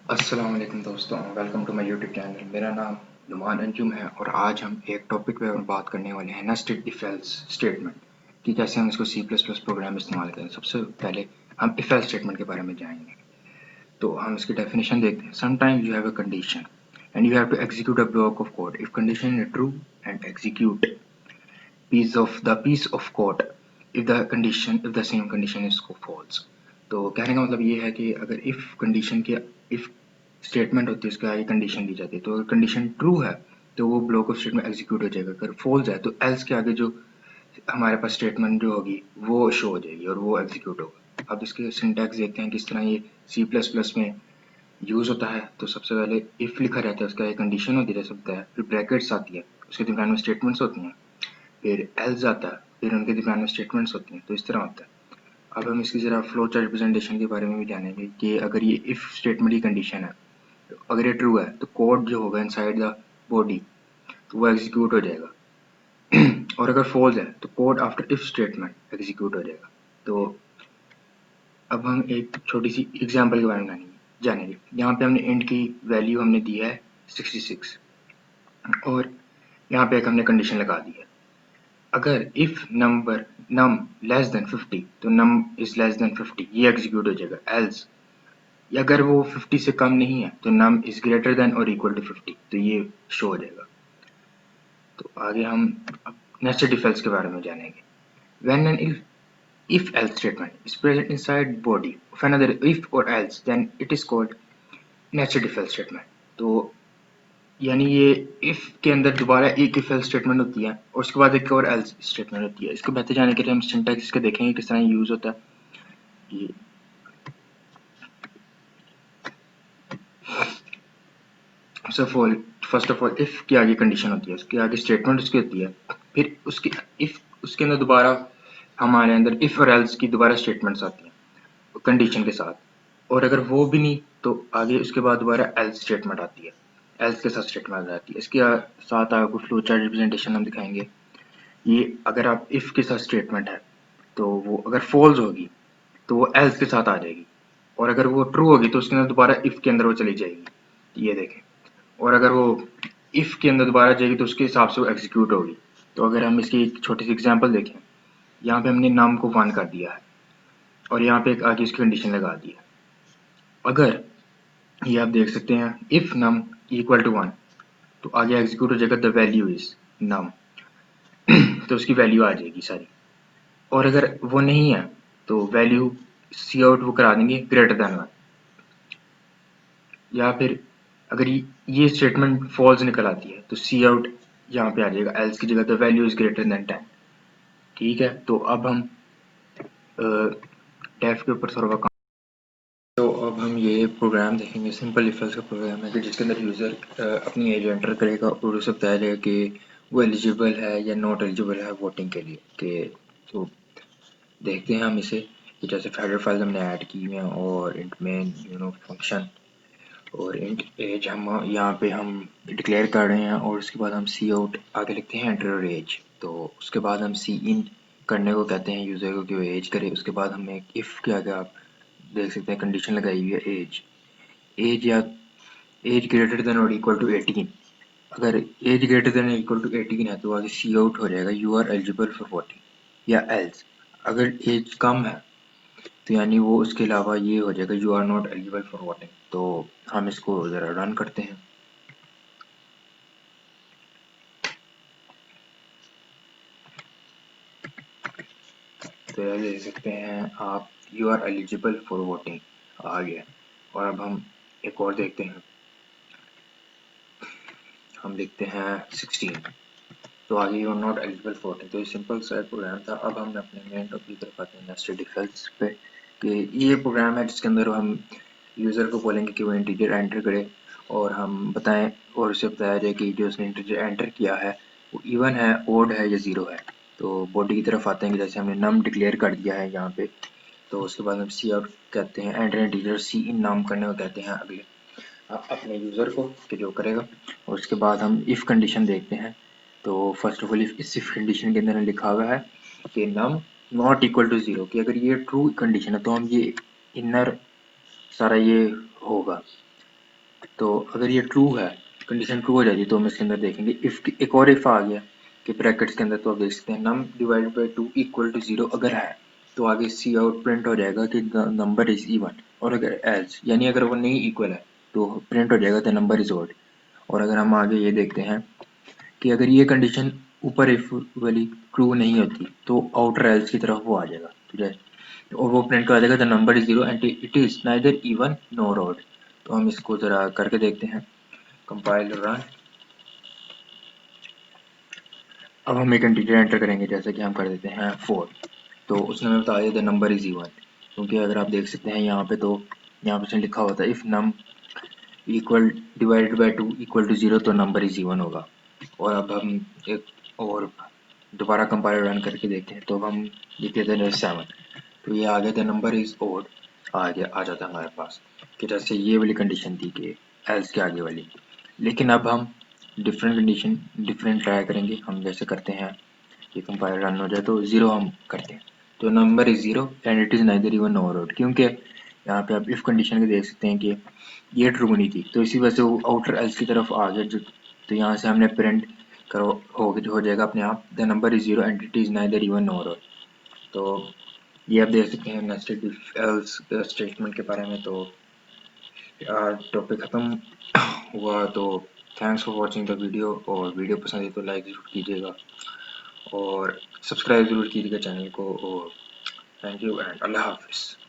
अस्सलाम वालेकुम दोस्तों, welcome to my YouTube channel. मेरा नाम नुमान अंजुम है और आज हम एक टॉपिक पे बात करने वाले हैं नेस्टेड इफ एल्स स्टेटमेंट कि कैसे हम इसको सी प्लस प्लस प्रोग्राम इस्तेमाल करें। सबसे पहले हम इफ एल्स स्टेटमेंट के बारे में जानेंगे। तो हम इसकी डेफिनेशन देखते हैं। Sometimes you have a condition and you have to execute a block of code if condition is true and execute piece of code if the same condition is false। तो कहने का मतलब ये है कि अगर if स्टेटमेंट होती है उसके आगे कंडीशन दी जाती है, तो अगर कंडीशन ट्रू है तो वो ब्लॉक ऑफ स्टेटमेंट एग्जीक्यूट हो जाएगा। अगर फॉल्स है तो एल्स के आगे जो हमारे पास स्टेटमेंट जो होगी वो शो हो जाएगी और वो एग्जीक्यूट होगा। अब इसके सिंटैक्स देखते हैं किस तरह ये सी प्लस प्लस में यूज होता है। तो सबसे पहले इफ लिखा रहता है, उसका एक कंडीशन होती है सकता है, फिर ब्रैकेट्स आती है, उसके दरम्यान में स्टेटमेंट्स होती हैं, फिर एल्स आता है, फिर उनके दरम्यान में स्टेटमेंट्स होती हैं। तो इस तरह होता है। अब हम इसकी ज़रा फ्लो चार्ट रिप्रेजेंटेशन के बारे में भी जानेंगे कि अगर ये इफ स्टेटमेंट की कंडीशन है, अगर ये ट्रू है तो कोड जो होगा इनसाइड द बॉडी तो वो एग्जीक्यूट हो जाएगा और अगर फॉल्स है तो code after if statement execute हो जाएगा। तो अब हम एक छोटी सी एग्जांपल के बारे में जानेंगे। यहाँ पे हमने इंट की वैल्यू हमने दी है 66 और यहाँ पे एक हमने कंडीशन लगा दी है। अगर इफ नम लेस देन 50 तो नम इज लेस देन 50 ये एग्जीक्यूट हो जाएगा। एल्स अगर वो 50 से कम नहीं है तो num is greater than or equal to 50 तो ये शो हो जाएगा। तो आगे हम नेस्टेड इफ एल्स के बारे में जानेंगे। When an if else statement is present inside body of another if or else then it is called nested if else statement। तो यानी ये if के अंदर दोबारा एक if else स्टेटमेंट होती है और उसके बाद एक और else स्टेटमेंट होती है। इसको बेहतर जानने के लिए हम सिंटैक्स इसका देखेंगे किस तरह यूज होता है। ये फर्स्ट ऑफ ऑल इफ के आगे कंडीशन होती है, उसके आगे स्टेटमेंट उसकी होती है, फिर उसके इफ उसके अंदर दोबारा हमारे अंदर इफ और एल्स की दोबारा स्टेटमेंट्स आती हैं कंडीशन के साथ, और अगर वो भी नहीं तो आगे उसके बाद दोबारा एल्स स्टेटमेंट आती है, एल्स के साथ स्टेटमेंट आती है। इसके साथ आपको फ्लो चार्ट रिप्रेजेंटेशन हम दिखाएंगे। ये अगर आप इफ के साथ स्टेटमेंट है तो वो अगर फॉल्स होगी तो वो एल्स के साथ आ जाएगी, और अगर वो ट्रू होगी तो उसके अंदर दोबारा इफ के अंदर वो चली जाएगी। ये देखें। और अगर वो इफ के अंदर दोबारा जाएगी तो उसके हिसाब से वो एग्जीक्यूट होगी। तो अगर हम इसकी एक छोटी सी एग्जांपल देखें, यहाँ पे हमने नाम को 1 कर दिया है और यहाँ पे एक आगे उसकी कंडीशन लगा दी है। अगर ये आप देख सकते हैं इफ नम इक्वल टू 1 तो आगे एग्जीक्यूट हो जाएगा द वैल्यू इज नम तो उसकी वैल्यू आ जाएगी सारी। और अगर वो नहीं है तो वैल्यू सी आउट वो करा देंगे ग्रेटर देन 1। या फिर अगर ये स्टेटमेंट फॉल्स निकल आती है तो सी आउट यहाँ पे आ जाएगा एल्स की जगह the value is greater than 10। ठीक है, तो अब हम डेफ के ऊपर थोड़ा काम। तो अब हम ये प्रोग्राम देखेंगे। सिंपल इफ एल्स का प्रोग्राम है कि जिसके अंदर यूज़र अपनी एज एंटर करेगा और उसे बताया जाएगा कि वो एलिजिबल है या नॉट एलिजिबल है वोटिंग के लिए। कि तो देखते हैं हम इसे कि जैसे हेडर फाइल हमने ऐड की हैं और इंट मेन फंक्शन और इंट एज हम यहाँ पे हम डिक्लेयर कर रहे हैं, और उसके बाद हम सी आउट आगे लिखते हैं एंटर और एज। तो उसके बाद हम सी इन करने को कहते हैं यूज़र को कि वो एज करे। उसके बाद हमने इफ़ के आगे आप देख सकते हैं कंडीशन लगाई हुई है एज। एज या एज ग्रेटर देन और इक्वल टू 18। अगर age greater than equal to 18 है तो आगे सी आउट हो जाएगा you are eligible for voting. या एल्स अगर एज कम है तो यानी वो उसके अलावा ये हो जाएगा you are not eligible for voting. तो हम इसको ज़रा रन करते हैं। तो यह देख सकते हैं आप you are eligible for voting आ गया। और अब हम एक और देखते हैं, हम देखते हैं 16 तो आगे you are not eligible for voting. तो ये सिंपल सा प्रोग्राम था। अब हम अपने मेन टॉपिक की तरफ आते हैं नेस्टेड इफ एल्स पे कि ये प्रोग्राम है जिसके अंदर हम यूज़र को बोलेंगे कि वो इंटीजर एंटर करे और हम बताएं और उसे बताया जाए कि जो उसने इंटीजर एंटर किया है वो इवन है, ओड है या ज़ीरो है। तो बॉडी की तरफ आते हैं कि जैसे हमने नम डिक्लेयर कर दिया है यहाँ पे, तो उसके बाद हम सी आउट कहते हैं, एंटर इंटीजर सी इन नाम करने को कहते हैं अगले अपने यूज़र को कि जो करेगा। और उसके बाद हम इफ़ कंडीशन देखते हैं। तो फर्स्ट ऑफ ऑल इस इफ कंडीशन के अंदर लिखा हुआ है कि नम नॉट इक्वल टू ज़ीरो, कि अगर ये ट्रू कंडीशन है तो हम ये इनर सारा ये होगा। तो अगर ये ट्रू है, कंडीशन ट्रू हो जाती है, तो हम इसके अंदर देखेंगे इफ, एक और इफ आ गया कि ब्रैकेट्स के अंदर, तो आप देख सकते हैं नम डिवाइडेड बाई 2 इक्वल टू 0 अगर है, तो आगे सी आउट प्रिंट हो जाएगा कि द नंबर इज इवन। और अगर एल्स यानी अगर वो नहीं इक्वल है तो प्रिंट हो जाएगा द नंबर इज ऑड। और अगर हम आगे ये देखते हैं कि अगर ये कंडीशन ऊपर इफ वाली ट्रू नहीं होती तो आउटर एल्स की तरफ वो आ जाएगा, ठीक है, और वो प्रिंट कर देगा the number is 0 and it is neither even nor odd. तो हम इसको जरा करके देखते हैं, कंपाइल रन। अब हम एक इंटीजर एंटर करेंगे, जैसे कि हम कर देते हैं 4, तो उसने हमें बता दिया द नंबर इज इवन, क्योंकि अगर आप देख सकते हैं यहाँ पे, तो यहाँ पे उसने लिखा होता है if num equal divided by 2 equal to 0 तो नंबर इज इवन होगा। और अब हम एक और दोबारा कंपाइल रन करके देखते हैं, तो अब हम लिख देते हैं 7, तो ये आ गया द नंबर इज ओड, आ जाता है हमारे पास, कि जैसे ये वाली कंडीशन थी कि एल्स के आगे वाली। लेकिन अब हम डिफरेंट कंडीशन डिफरेंट ट्राई करेंगे, हम जैसे करते हैं ये कंपाइल रन हो जाए तो 0 हम करते हैं, तो number is 0 and it is neither even nor odd, क्योंकि यहाँ पे आप इफ कंडीशन के देख सकते हैं कि ये ट्रू नहीं थी, तो इसी वजह से वो आउटर एल्स की तरफ आ गया, जो तो यहाँ से हमने प्रिंट करो हो जाएगा अपने आप the number is 0 and it is neither even nor odd. तो ये आप देख सकते हैं नेस्टेड इफ एल्स स्टेटमेंट के बारे में। तो टॉपिक ख़त्म हुआ, तो thanks for watching the video, और वीडियो पसंद है तो लाइक ज़रूर कीजिएगा और सब्सक्राइब ज़रूर कीजिएगा चैनल को, और थैंक यू एंड अल्लाह हाफिज़।